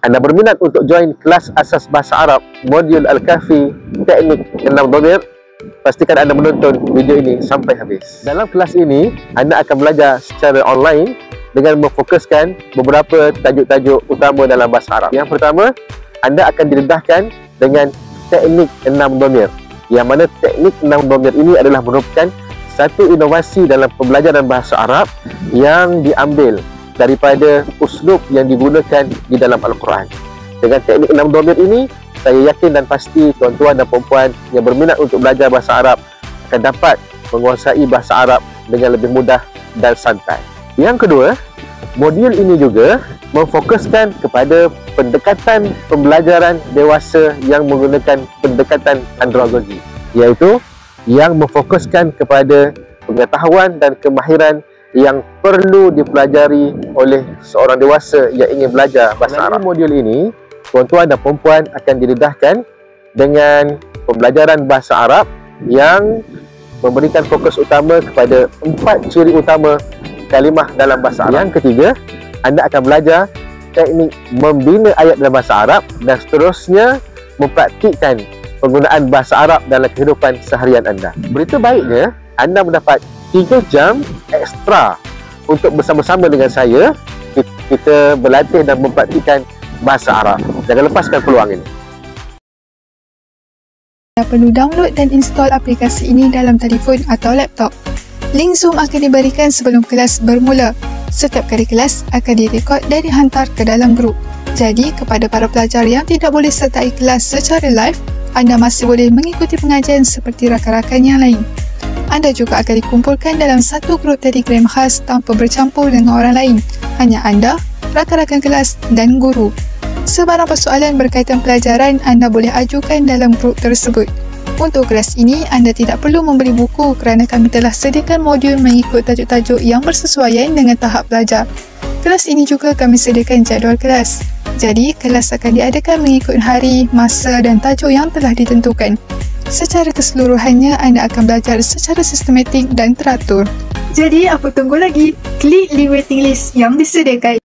anda berminat untuk join kelas asas bahasa Arab modul Al-Kafi teknik 6 dhamir, pastikan anda menonton video ini sampai habis. Dalam kelas ini, anda akan belajar secara online dengan memfokuskan beberapa tajuk-tajuk utama dalam bahasa Arab. Yang pertama, anda akan didedahkan dengan teknik 6 dhamir. Yang mana teknik 6 dhamir ini adalah merupakan satu inovasi dalam pembelajaran bahasa Arab yang diambil daripada uslub yang digunakan di dalam Al-Quran. Dengan teknik 6 dhamir ini, saya yakin dan pasti tuan-tuan dan puan-puan yang berminat untuk belajar bahasa Arab akan dapat menguasai bahasa Arab dengan lebih mudah dan santai. Yang kedua, modul ini juga memfokuskan kepada pendekatan pembelajaran dewasa yang menggunakan pendekatan andragogi, iaitu yang memfokuskan kepada pengetahuan dan kemahiran yang perlu dipelajari oleh seorang dewasa yang ingin belajar bahasa Arab. Modul ini, tuan-tuan dan puan-puan akan didedahkan dengan pembelajaran bahasa Arab yang memberikan fokus utama kepada 4 ciri utama kalimah dalam bahasa Arab. Yang ketiga, anda akan belajar teknik membina ayat dalam bahasa Arab dan seterusnya mempraktikkan penggunaan bahasa Arab dalam kehidupan seharian anda. Berita baiknya, anda mendapat 3 jam ekstra untuk bersama-sama dengan saya kita berlatih dan mempraktikkan bahasa Arab. Jangan lepaskan peluang ini. Anda perlu download dan install aplikasi ini dalam telefon atau laptop. Link Zoom akan diberikan sebelum kelas bermula. Setiap kali kelas akan direkod dan dihantar ke dalam grup. Jadi, kepada para pelajar yang tidak boleh sertai kelas secara live, anda masih boleh mengikuti pengajian seperti rakan-rakan yang lain. Anda juga akan dikumpulkan dalam satu grup Telegram khas tanpa bercampur dengan orang lain. Hanya anda, rakan-rakan kelas dan guru. Sebarang persoalan berkaitan pelajaran anda boleh ajukan dalam grup tersebut. Untuk kelas ini, anda tidak perlu membeli buku kerana kami telah sediakan modul mengikut tajuk-tajuk yang bersesuaian dengan tahap belajar. Kelas ini juga kami sediakan jadual kelas. Jadi, kelas akan diadakan mengikut hari, masa dan tajuk yang telah ditentukan. Secara keseluruhannya, anda akan belajar secara sistematik dan teratur. Jadi, apa tunggu lagi? Klik link waiting list yang disediakan.